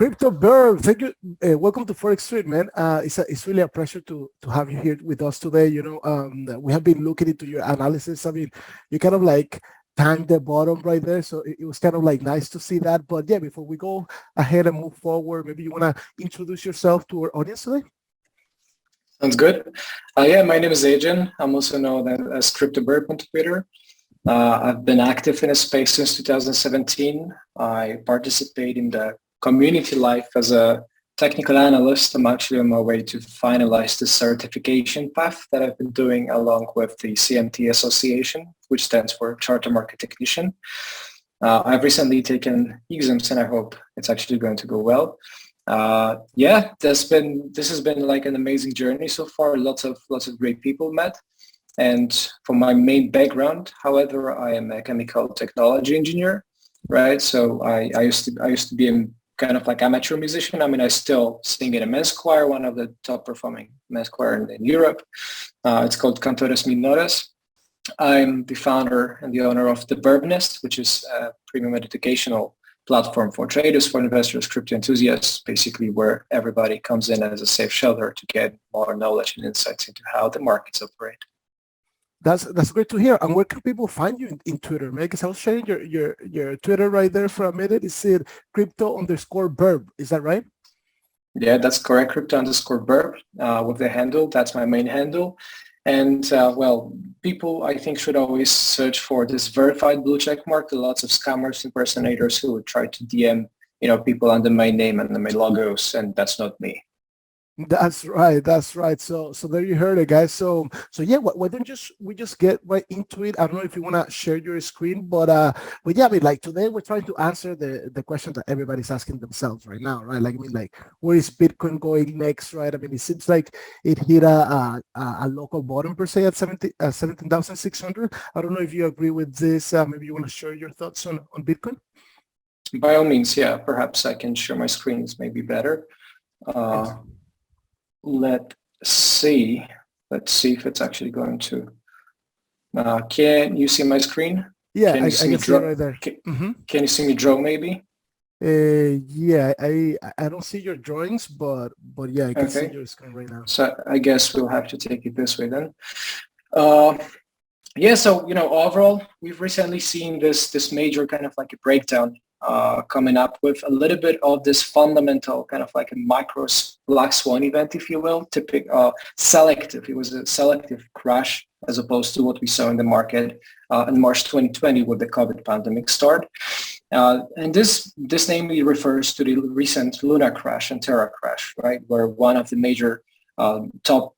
CryptoBirb, thank you. Welcome to FXStreet, man. It's really a pleasure to have you here with us today. We have been looking into your analysis. I mean, you kind of like tanked the bottom right there, so it was kind of like nice to see that. But yeah, before we go ahead and move forward, maybe you want to introduce yourself to our audience today. Sounds good. Yeah, my name is Adrian. I'm also known as CryptoBirb on Twitter. I've been active in a space since 2017. I participate in the community life as a technical analyst. I'm actually on my way to finalize the certification path that I've been doing along with the CMT Association, which stands for Charter Market Technician. I've recently taken exams and I hope it's actually going to go well. Yeah, this has been like an amazing journey so far. Lots of great people met. And for my main background, however, I am a chemical technology engineer, right? So I used to be a kind of like amateur musician. I mean, I still sing in a men's choir, one of the top performing men's choir in Europe. It's called Cantores Minores. I'm the founder and the owner of the Birb Nest, which is a premium educational platform for traders, for investors, crypto enthusiasts, basically where everybody comes in as a safe shelter to get more knowledge and insights into how the markets operate. That's great to hear. And where can people find you in Twitter, man? Because I was sharing your Twitter right there for a minute. It said crypto_birb. Is that right? Yeah, that's correct. Crypto_birb with the handle. That's my main handle. And well, people I think should always search for this verified blue check mark. There are lots of scammers, impersonators who would try to DM, people under my name and my logos, and that's not me. That's right. That's right. So there you heard it, guys. So yeah, why don't we just get right into it? I don't know if you want to share your screen, but yeah, I mean, like today we're trying to answer the question that everybody's asking themselves right now, right? Like, I mean, like, where is Bitcoin going next, right? I mean, it seems like it hit a local bottom per se at 17,600. I don't know if you agree with this. Maybe you want to share your thoughts on Bitcoin. By all means, yeah. Perhaps I can share my screen. It's maybe better. Let's see if it's actually going to. Can you see my screen? Yeah, I can see it right there. Can you see me draw maybe? Yeah, I don't see your drawings, but yeah, I can see your screen right now. So I guess we'll have to take it this way then. Yeah, so overall, we've recently seen this major kind of like a breakdown coming up with a little bit of this fundamental kind of like a micro black swan event, if you will, selective. It was a selective crash as opposed to what we saw in the market in March 2020 with the COVID pandemic start. And this namely refers to the recent Luna crash and Terra crash, right? Where one of the major top,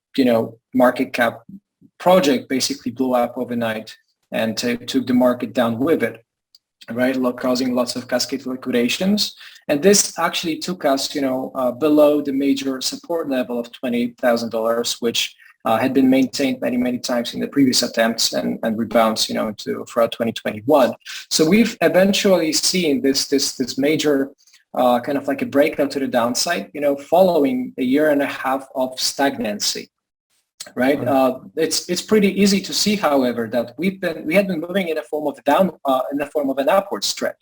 market cap project basically blew up overnight and took the market down with it, right? Causing lots of cascade liquidations. And this actually took us, below the major support level of $28,000, which had been maintained many, many times in the previous attempts and rebounds, throughout 2021. So we've eventually seen this major kind of like a breakout to the downside, following a year and a half of stagnancy. Right. It's pretty easy to see, however, that we had been moving in a form of an upwards trend,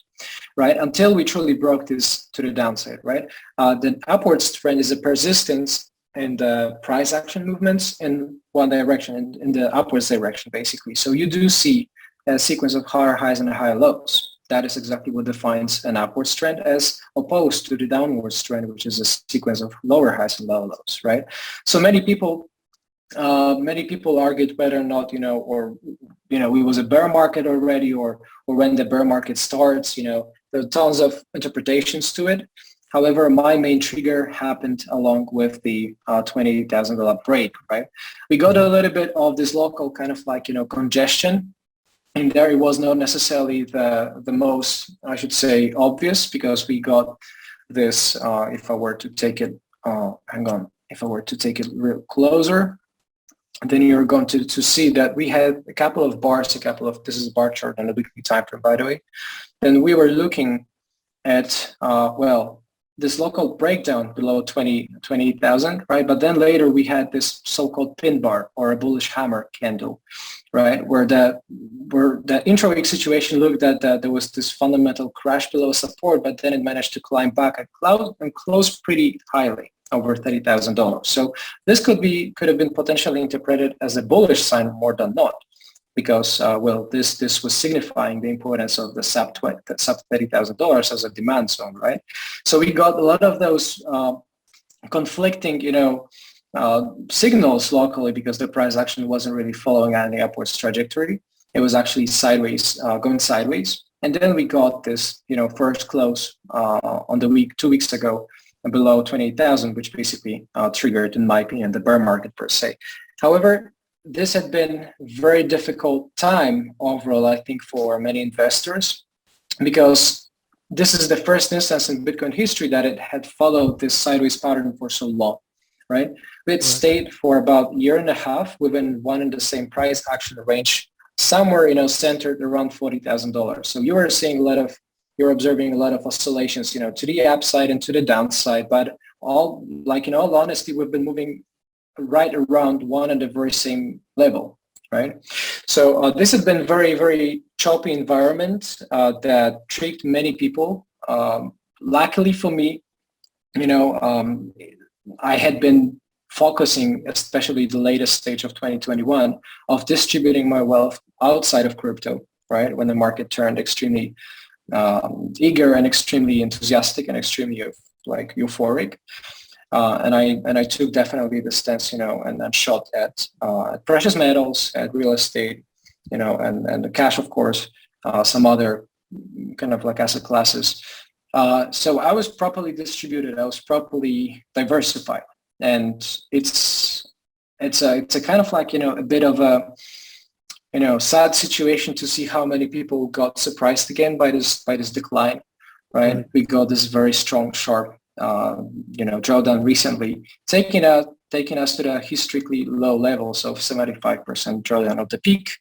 right? Until we truly broke this to the downside, right? The upwards trend is a persistence in the price action movements in one direction, in the upwards direction, basically. So you do see a sequence of higher highs and higher lows. That is exactly what defines an upwards trend, as opposed to the downwards trend, which is a sequence of lower highs and lower lows, right? So many people argued whether or not, it was a bear market already or when the bear market starts, there are tons of interpretations to it. However, my main trigger happened along with the $20,000 break, right? We got a little bit of this local kind of like, congestion. And there it was not necessarily the most, I should say, obvious, because we got this, if I were to take it real closer, then you're going to see that we had a couple of bars, this is a bar chart on a weekly time frame, by the way. Then we were looking at, this local breakdown below 28,000, right? But then later we had this so-called pin bar or a bullish hammer candle, right? Where the intra-week situation looked at that there was this fundamental crash below support, but then it managed to climb back and close pretty highly over $30,000. So this could have been potentially interpreted as a bullish sign more than not, because well, this was signifying the importance of the sub $30,000 as a demand zone, right? So we got a lot of those conflicting, signals locally, because the price actually wasn't really following any upwards trajectory. It was actually sideways, going sideways. And then we got this, first close on the week 2 weeks ago below 28,000, which basically triggered, in my opinion, the bear market per se. However, this had been a very difficult time overall, I think, for many investors, because this is the first instance in Bitcoin history that it had followed this sideways pattern for so long, right? We had stayed for about a year and a half within one and the same price action range, somewhere, centered around $40,000. So you're observing a lot of oscillations, to the upside and to the downside, but in all honesty, we've been moving right around one and the very same level, right? So this has been very, very choppy environment that tricked many people. Luckily for me, I had been focusing, especially the latest stage of 2021, of distributing my wealth outside of crypto, right? When the market turned extremely eager and extremely enthusiastic and extremely euphoric. And I took definitely the stance, and then shot at precious metals, at real estate, and the cash, of course, some other kind of like asset classes. So I was properly distributed. I was properly diversified, and it's a kind of like, a bit of a sad situation to see how many people got surprised again by this decline, right? Mm-hmm. We got this very strong, sharp drawdown recently, taking us to the historically low levels of 75% drawdown of the peak,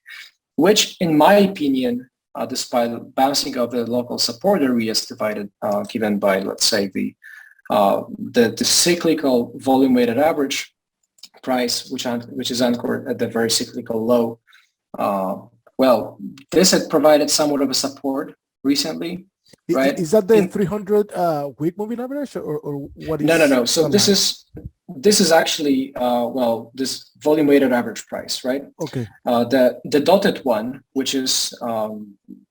which, in my opinion, despite bouncing of the local support area divided, given by, let's say, the cyclical volume weighted average price, which is anchored at the very cyclical low. Well, this had provided somewhat of a support recently. Right. Is that the 300 week moving average, or what is? No. So this is actually this volume weighted average price, right? Okay. The dotted one, which is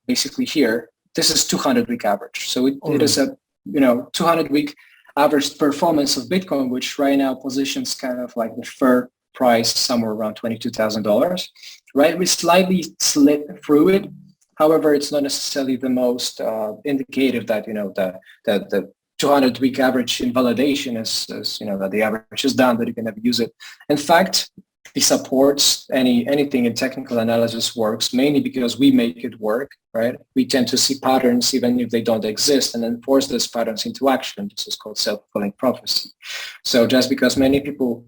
basically here, this is 200 week average. So it is a 200 week average performance of Bitcoin, which right now positions kind of like the fair price somewhere around $22,000, right? We slightly slid through it. However, it's not necessarily the most indicative that, the 200-week average invalidation is that the average is done, that you can never use it. In fact, it supports anything in technical analysis works, mainly because we make it work, right? We tend to see patterns even if they don't exist, and then force those patterns into action. This is called self-fulfilling prophecy. So just because many people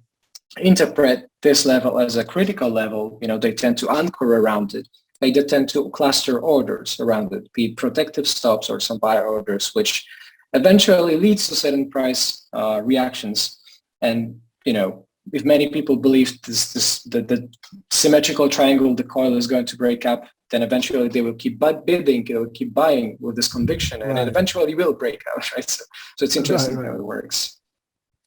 interpret this level as a critical level, they tend to anchor around it. They tend to cluster orders around it, be it protective stops or some buy orders, which eventually leads to certain price reactions. And, if many people believe the symmetrical triangle, the coil is going to break up, then eventually they will keep bidding, they will keep buying with this conviction, and it eventually will break out, right? So it's interesting how it works.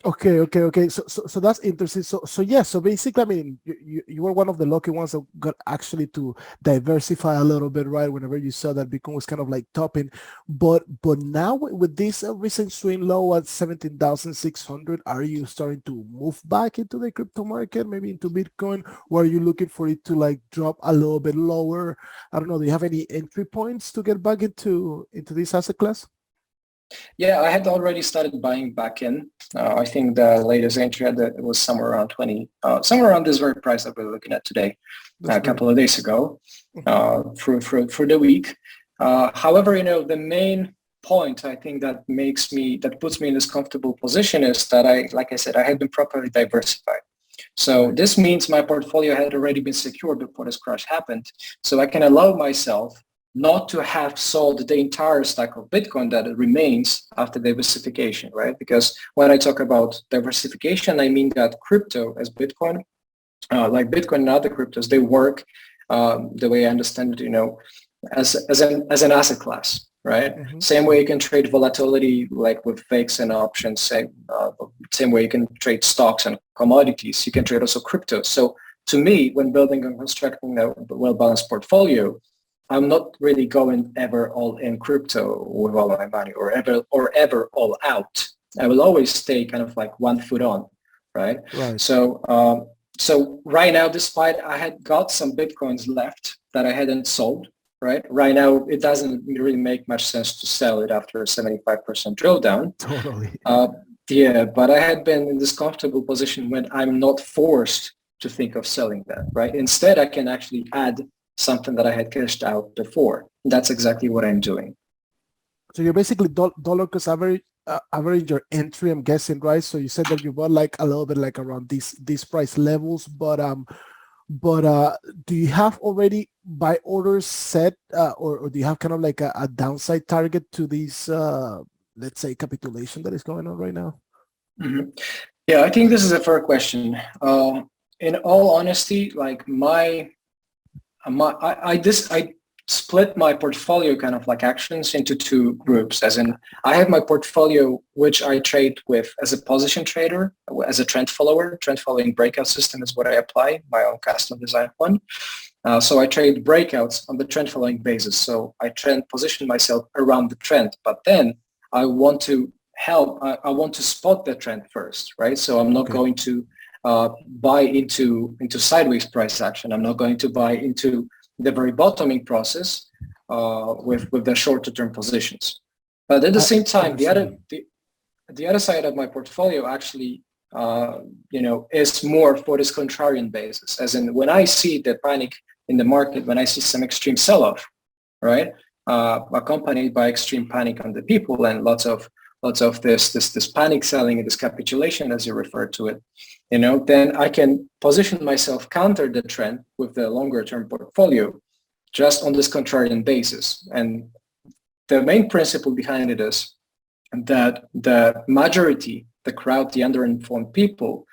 Okay. So that's interesting. So yeah. So basically, I mean, you were one of the lucky ones that got actually to diversify a little bit, right? Whenever you saw that Bitcoin was kind of like topping, but now with this recent swing low at 17,600, are you starting to move back into the crypto market, maybe into Bitcoin, or are you looking for it to like drop a little bit lower? I don't know. Do you have any entry points to get back into this asset class? Yeah, I had already started buying back in. I think the latest entry was somewhere around 20, somewhere around this very price that we're looking at today, a couple of days ago, for the week. However, the main point I think that puts me in this comfortable position is that like I said, I had been properly diversified. So this means my portfolio had already been secured before this crash happened. So I can allow myself not to have sold the entire stack of Bitcoin that remains after diversification, right? Because when I talk about diversification, I mean that crypto as Bitcoin, like Bitcoin and other cryptos, they work the way I understand it, as an asset class, right? Mm-hmm. Same way you can trade volatility like with VIX and options, same way you can trade stocks and commodities, you can trade also crypto. So to me, when building and constructing a well-balanced portfolio, I'm not really going ever all in crypto with all my money or ever all out. I will always stay kind of like one foot on, right? Right. So right now, despite I had got some Bitcoins left that I hadn't sold, right? Right now, it doesn't really make much sense to sell it after a 75% drill down. Totally. Yeah, but I had been in this comfortable position when I'm not forced to think of selling that, right? Instead, I can actually add something that I had cashed out before. That's exactly what I'm doing. So you're basically dollar cost average your entry, I'm guessing, right? So you said that you bought like a little bit like around these price levels, but do you have already buy orders set, or do you have kind of like a downside target to these let's say capitulation that is going on right now? Mm-hmm. Yeah, I think this is a fair question. In all honesty, like I split my portfolio kind of like actions into two groups, as in I have my portfolio, which I trade with as a position trader, as a trend follower. Trend following breakout system is what I apply, my own custom design one. So I trade breakouts on the trend following basis. So I position myself around the trend, but then I want to I want to spot the trend first, right? So I'm not going to buy into sideways price action. I'm not going to buy into the very bottoming process with the shorter term positions. But at the same time, the other side of my portfolio actually is more for this contrarian basis, as in when I see the panic in the market, when I see some extreme sell-off, right, accompanied by extreme panic on the people and lots of this panic selling and this capitulation, as you refer to it, then I can position myself counter the trend with the longer term portfolio just on this contrarian basis. And the main principle behind it is that the majority, the crowd, the underinformed people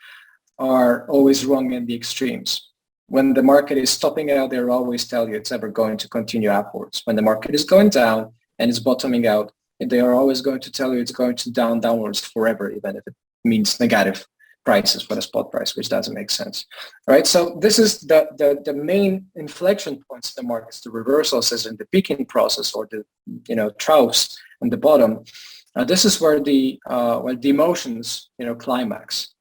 are always wrong in the extremes. When the market is topping out, they'll always tell you it's ever going to continue upwards. When the market is going down and it's bottoming out, they are always going to tell you it's going to downwards forever, even if it means negative prices for the spot price, which doesn't make sense, right? So this is the main inflection points in the markets, the reversals as in the peaking process or the troughs on the bottom. This is where the emotions climax,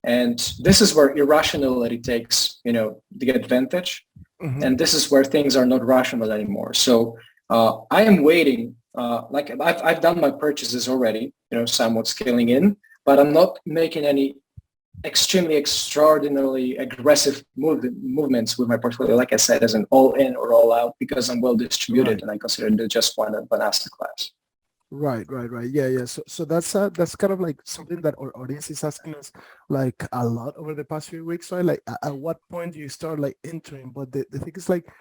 and this is where irrationality takes the advantage, and this is where things are not rational anymore. So I am waiting. Like I've done my purchases already, somewhat scaling in, but I'm not making any extremely extraordinarily aggressive movements with my portfolio, like I said, as an all in or all out, because I'm well distributed, right, and I consider it just one asset class. Right. Yeah. So that's kind of like something that our audience is asking us like a lot over the past few weeks, right? Like at what point do you start like entering? But the thing is like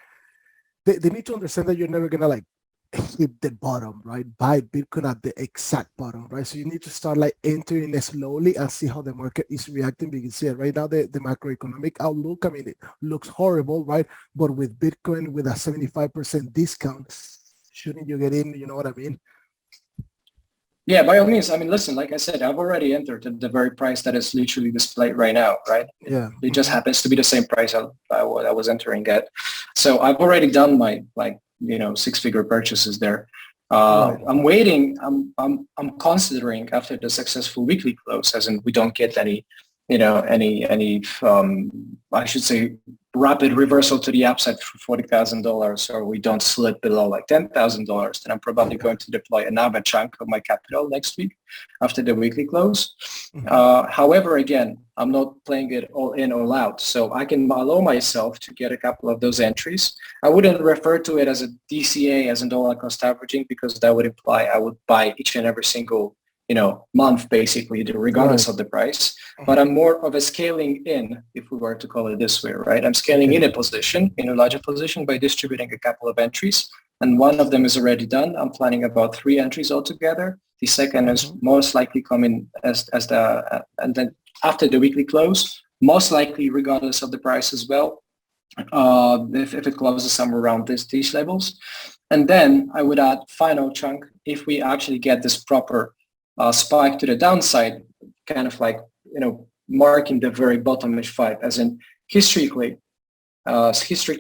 they need to understand that you're never gonna like hit the bottom, right? Buy Bitcoin at the exact bottom, right? So you need to start like entering it slowly and see how the market is reacting. Because yeah, right now the macroeconomic outlook, I mean, it looks horrible, right? But with Bitcoin with a 75% discount, shouldn't you get in? You know what I mean? Yeah, by all means. I mean, listen, like I said, I've already entered at the very price that is literally displayed right now, right? Yeah. It just happens to be the same price I was entering at. So I've already done my 6-figure purchases there. Right. I'm waiting. I'm considering after the successful weekly close, as in we don't get any I should say rapid reversal to the upside for $40,000, or we don't slip below like $10,000, then I'm probably going to deploy another chunk of my capital next week after the weekly close. However, again, I'm not playing it all in, all out. So I can allow myself to get a couple of those entries. I wouldn't refer to it as a DCA, as in dollar cost averaging, because that would imply I would buy each and every single month, basically, regardless of the price. But I'm more of a scaling in, if we were to call it this way, right? I'm scaling in a position, in a larger position, by distributing a couple of entries. And one of them is already done. I'm planning about 3 entries altogether. The second is most likely coming and then after the weekly close, most likely regardless of the price as well. if it closes somewhere around these levels. And then I would add final chunk if we actually get this proper spike to the downside, kind of like, marking the very bottomish five, as in historically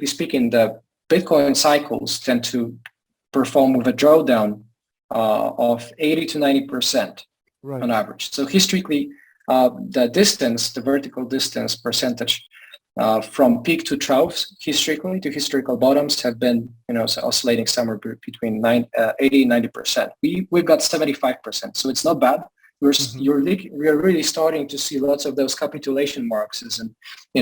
speaking, the Bitcoin cycles tend to perform with a drawdown of 80 to 90% Right. on average. So historically, the vertical distance percentage from peak to troughs, historical bottoms have been, oscillating somewhere between 80 and 90%. We've got 75%, so it's not bad. We're really starting to see lots of those capitulation marks, as in,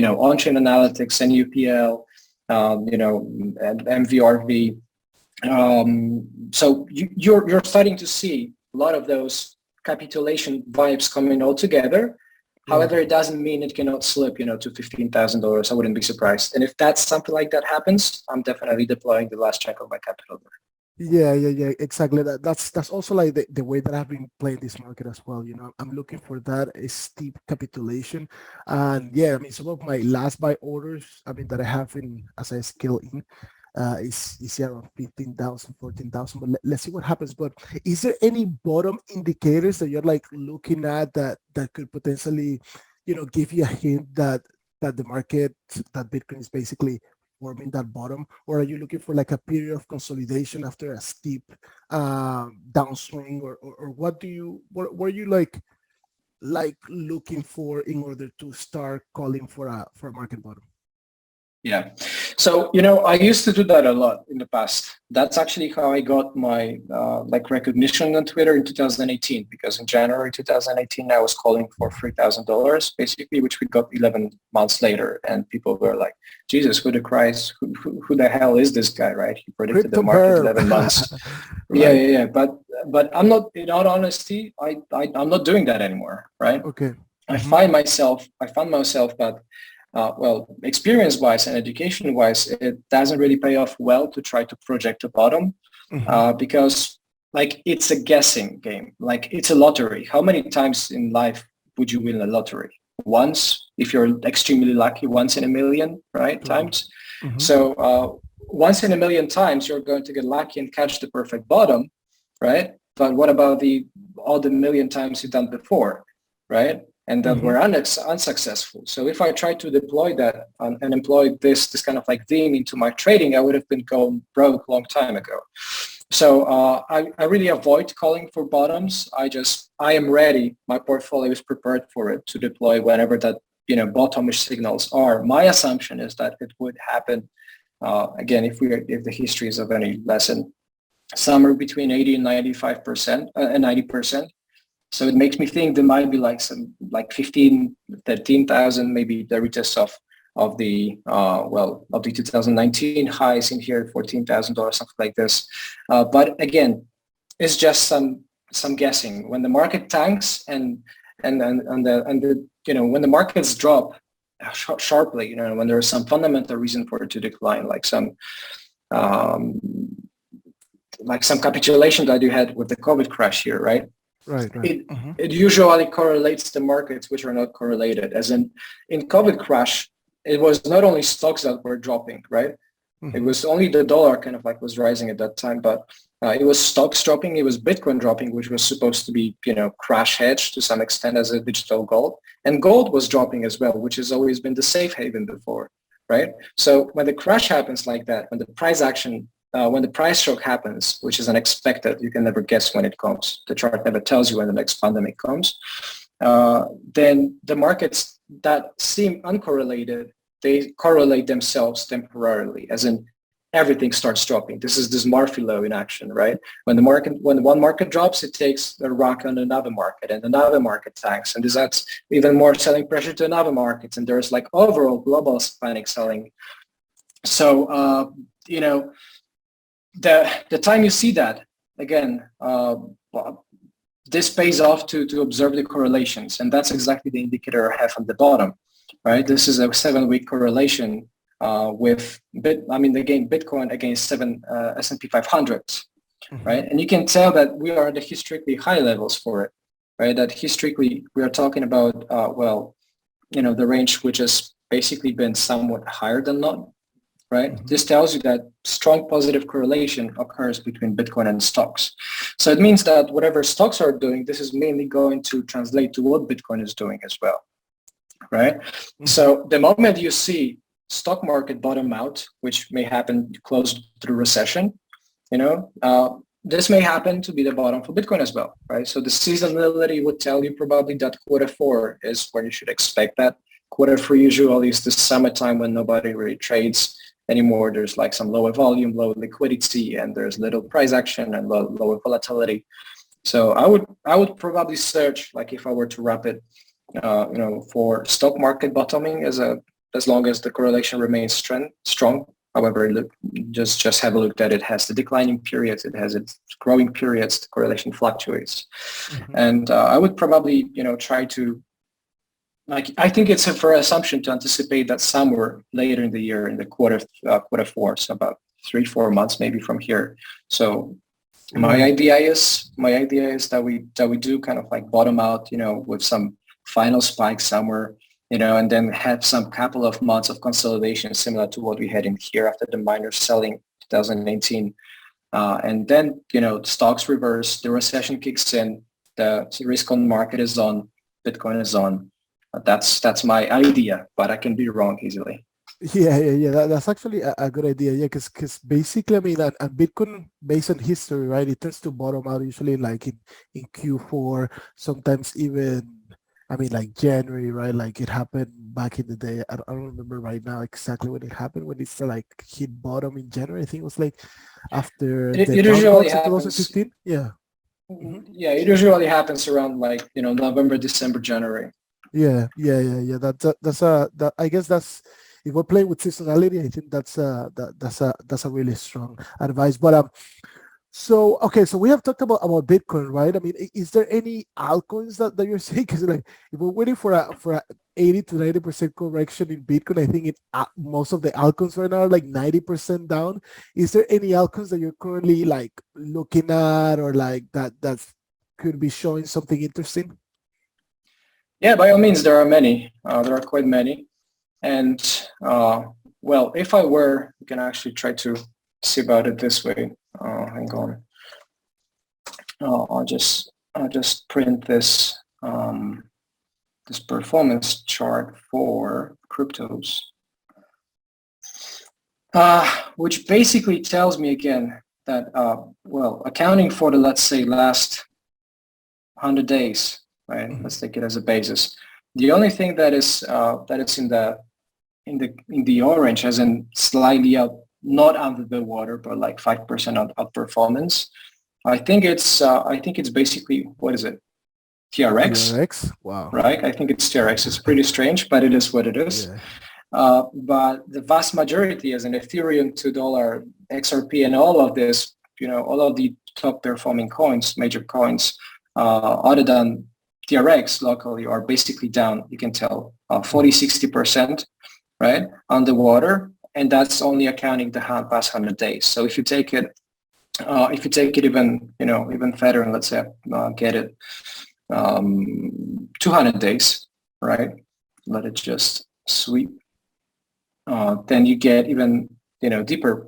on-chain analytics, NUPL, and MVRV. So you're starting to see a lot of those capitulation vibes coming all together. However, it doesn't mean it cannot slip, to $15,000. I wouldn't be surprised. And if that's something like that happens, I'm definitely deploying the last chunk of my capital there. Yeah, exactly. That's also like the way that I've been playing this market as well. I'm looking for that steep capitulation, and yeah, I mean some of my last buy orders, I mean that I have in as I scale in, is around 15,000, 14,000. But let's see what happens. But is there any bottom indicators that you're like looking at that could potentially, give you a hint that the market, that Bitcoin is basically forming that bottom, or are you looking for like a period of consolidation after a steep downswing, or what are you like looking for in order to start calling for a market bottom? Yeah. So, I used to do that a lot in the past. That's actually how I got my recognition on Twitter in 2018, because in January 2018, I was calling for $3,000 basically, which we got 11 months later. And people were like, Jesus, who the hell is this guy, right? He predicted the market 11 months. Right. Yeah. But I'm not, in all honesty, I'm not doing that anymore, right? Okay. I found myself that experience-wise and education-wise, it doesn't really pay off well to try to project a bottom, because it's a guessing game. Like it's a lottery. How many times in life would you win a lottery? Once, if you're extremely lucky, once in a million, right? Times. So once in a million times, you're going to get lucky and catch the perfect bottom, right? But what about all the million times you've done before, right? And that were unsuccessful. So if I tried to deploy that and employ this kind of like theme into my trading, I would have been going broke a long time ago. So I really avoid calling for bottoms. I am ready. My portfolio is prepared for it to deploy whenever that, bottomish signals are. My assumption is that it would happen, again, if the history is of any lesson, somewhere between 80 and 95% and 90%. So it makes me think there might be like 15, 13,000, maybe the retest of the 2019 highs in here, $14,000, something like this. But again, it's just some guessing. When the market tanks and when the markets drop sharply, when there is some fundamental reason for it to decline, like some capitulation that you had with the COVID crash here, right? Right. It usually correlates the markets which are not correlated. As in COVID crash, it was not only stocks that were dropping, right? It was only the dollar kind of like was rising at that time, but it was stocks dropping, it was Bitcoin dropping, which was supposed to be, crash hedged to some extent as a digital gold. And gold was dropping as well, which has always been the safe haven before, right? So when the crash happens like that, when the price shock happens, which is unexpected, you can never guess when it comes. The chart never tells you when the next pandemic comes. Then the markets that seem uncorrelated, they correlate themselves temporarily, as in everything starts dropping. This is this Murphy law in action, right? When one market drops, it takes a rock on another market, and another market tanks, and this adds even more selling pressure to another market, and there's like overall global panic selling. So the time you see that, again, this pays off to observe the correlations, and that's exactly the indicator I have on the bottom, right? This is a 7-week correlation with Bitcoin against 7 S&P 500s, right? And you can tell that we are at the historically high levels for it, right? That historically we are talking about the range which has basically been somewhat higher than not right? Mhm. This tells you that strong positive correlation occurs between Bitcoin and stocks. So it means that whatever stocks are doing, this is mainly going to translate to what Bitcoin is doing as well, right? Mhm. So the moment you see stock market bottom out, which may happen close to recession, you know, this may happen to be the bottom for Bitcoin as well, right? So the seasonality would tell you probably that quarter four is when you should expect that. Quarter three usually is the summertime when nobody really trades anymore. There's like some lower volume, low liquidity, and there's little price action and lower volatility. So I would probably search, like if I were to wrap it, for stock market bottoming as long as the correlation remains strong. However, look, just have a look that it has the declining periods, it has its growing periods, the correlation fluctuates, Mhm. and I would probably try to, like, I think it's a fair assumption to anticipate that somewhere later in the year, in the quarter four, so about 3-4 months maybe from here. So Right. my idea is that we do kind of like bottom out, with some final spike somewhere, and then have some couple of months of consolidation similar to what we had in here after the miners selling 2018. And then, stocks reverse, the recession kicks in, the risk on market is on, Bitcoin is on. That's my idea, but I can be wrong easily. Yeah. That's actually a good idea. Yeah, because basically, I mean, and Bitcoin, based on history, right, it tends to bottom out usually like in Q4, sometimes even, I mean, like January, right? Like it happened back in the day. I don't remember right now exactly when it happened, when it's like hit bottom in January. I think it was like after It, the it dot usually coms in happens. 2015. Yeah. Mhm. Yeah, it usually happens around like, November, December, January. Yeah. That I guess that's, if we're playing with seasonality, I think that's a really strong advice. But so okay, so we have talked about Bitcoin, right? I mean, is there any altcoins that you're saying? Because like if we're waiting for a 80 to 90% correction in Bitcoin, I think most of the altcoins right now are like 90% down. Is there any altcoins that you're currently like looking at, or like that could be showing something interesting? Yeah, by all means, there are many. There are quite many. And well, if I were, you can actually try to see about it this way. Hang on. I'll just print this performance chart for cryptos, which basically tells me again that well, accounting for the, let's say, last 100 days, right? Mhm. Let's take it as a basis. The only thing that is in the orange, as in slightly out, not under the water, but like 5% outperformance. I think it's basically, what is it? TRX, TRX? Wow. right? I think it's TRX. It's pretty strange, but it is what it is. Yeah. But the vast majority, as in Ethereum, $2, XRP, and all of this, all of the top performing coins, major coins, other than TRX locally, are basically down. You can tell 40, 60%, right, underwater, and that's only accounting the past 100 days. So if you take it even further, and let's say get it 200 days, right? Let it just sweep. Then you get even deeper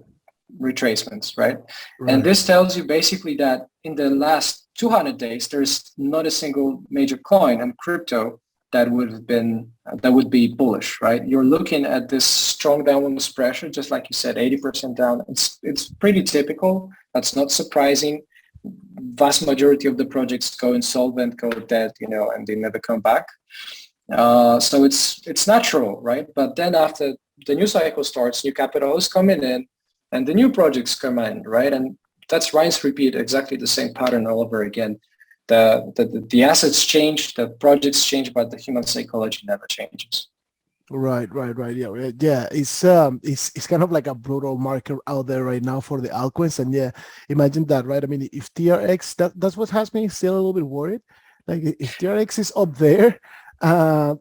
retracements, right? And Right. this tells you basically that in the last 200 days, there's not a single major coin and crypto that would be bullish, right? You're looking at this strong downward pressure, just like you said, 80% down. It's pretty typical. That's not surprising. Vast majority of the projects go insolvent, go dead, and they never come back. So it's natural, right? But then after the new cycle starts, new capital is coming in, and the new projects come in, right? And that's rinse repeat, exactly the same pattern all over again. The assets change, the projects change, but the human psychology never changes. Right. Yeah. It's kind of like a brutal market out there right now for the altcoins, and yeah, imagine that, right? I mean, if TRX, that's what has me still a little bit worried. Like if TRX is up there,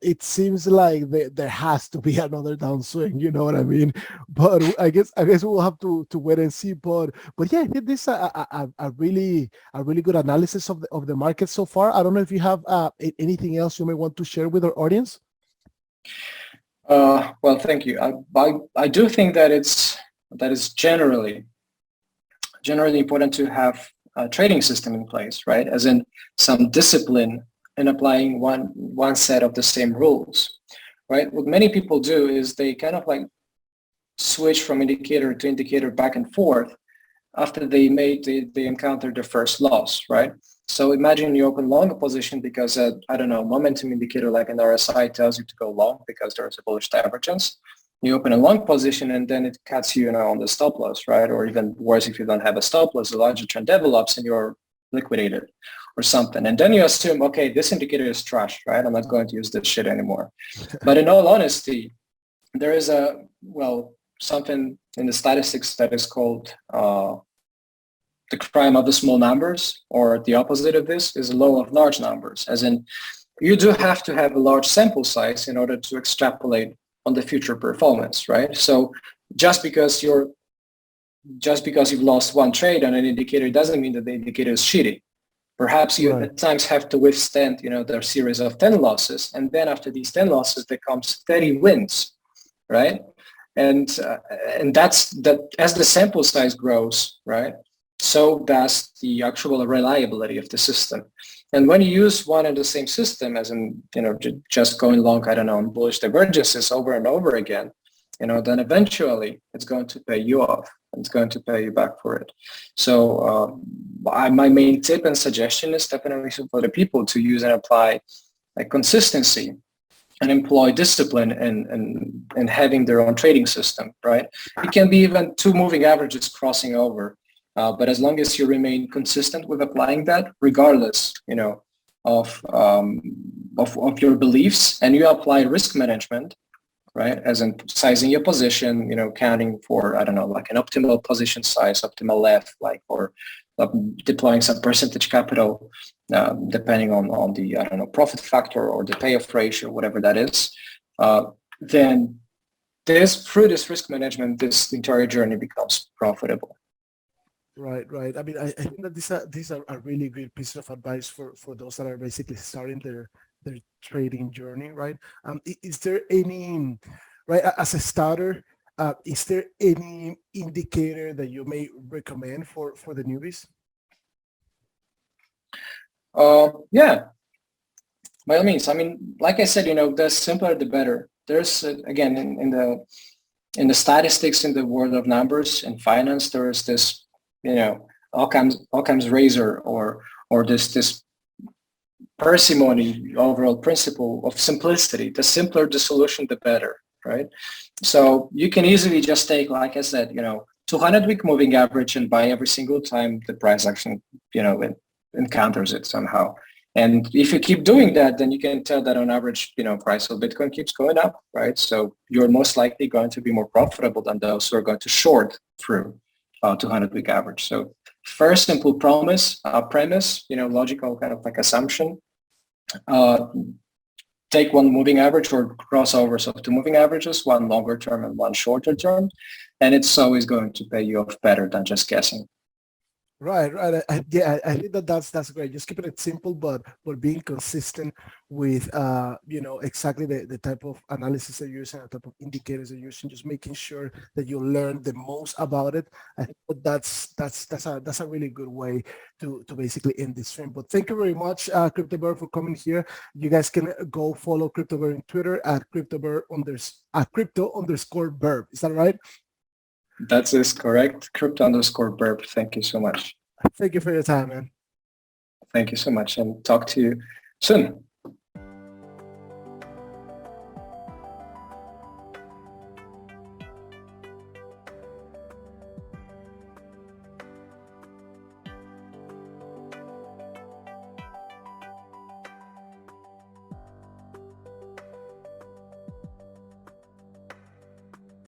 it seems like there has to be another downswing. You know what I mean? But I guess we'll have to wait and see. But yeah, I think this is a really good analysis of the market so far. I don't know if you have anything else you may want to share with our audience. Well, thank you. I do think that it's generally important to have a trading system in place, right? As in some discipline in applying one set of the same rules, right? What many people do is they kind of like switch from indicator to indicator back and forth after they encounter their first loss, right? So imagine you open long a position because I don't know, momentum indicator like an RSI tells you to go long because there's a bullish divergence. You open a long position and then it cuts you, on the stop loss, right? Or even worse, if you don't have a stop loss, a larger trend develops and you're liquidated or something. And then you assume, okay, this indicator is trash, right? I'm not going to use this shit anymore. But in all honesty, there is something in the statistics that is called the crime of the small numbers, or the opposite of this is the law of large numbers, as in you do have to have a large sample size in order to extrapolate on the future performance, right? So just because you've lost one trade on an indicator doesn't mean that the indicator is shitty. Perhaps you at times have to withstand, their series of 10 losses, and then after these 10 losses, there comes 30 wins, right? And that's that. As the sample size grows, right, so does the actual reliability of the system. And when you use one and the same system, as in just going long, I don't know, on bullish divergences over and over again, then eventually it's going to pay you off. It's going to pay you back for it. So my main tip and suggestion is definitely for the people to use and apply like consistency and employ discipline and having their own trading system, right? It can be even two moving averages crossing over, but as long as you remain consistent with applying that, regardless, of your beliefs, and you apply risk management, right? As in sizing your position, counting for, I don't know, like an optimal position size, optimal left, like, or deploying some percentage capital, depending on the, I don't know, profit factor or the payoff ratio, whatever that is, then through this risk management, this entire journey becomes profitable. Right. I mean, I think that these are a really good piece of advice for those that are basically starting their trading journey, right? Is there any, right, as a starter, is there any indicator that you may recommend for the newbies? Yeah, by all means. I mean, like I said, the simpler the better. There's again in the statistics, in the world of numbers and finance, there is this Occam's razor, or this parsimony overall principle of simplicity. The simpler the solution, the better, right? So you can easily just take, like I said, 200-week moving average and buy every single time the price action, encounters it somehow. And if you keep doing that, then you can tell that on average, price of Bitcoin keeps going up, right? So you're most likely going to be more profitable than those who are going to short through 200-week average. So first simple premise, logical kind of like assumption. Take one moving average or crossovers of two moving averages, one longer term and one shorter term, and it's always going to pay you off better than just guessing. Right. I think that's great. Just keeping it simple, but being consistent with exactly the type of analysis they're using, the type of indicators they're using, just making sure that you learn the most about it. I think that's a really good way to basically end this stream. But thank you very much, CryptoBirb, for coming here. You guys can go follow CryptoBirb on Twitter at crypto_birb. Is that right? That is correct. Crypto_birb. Thank you so much. Thank you for your time, man. Thank you so much, and talk to you soon.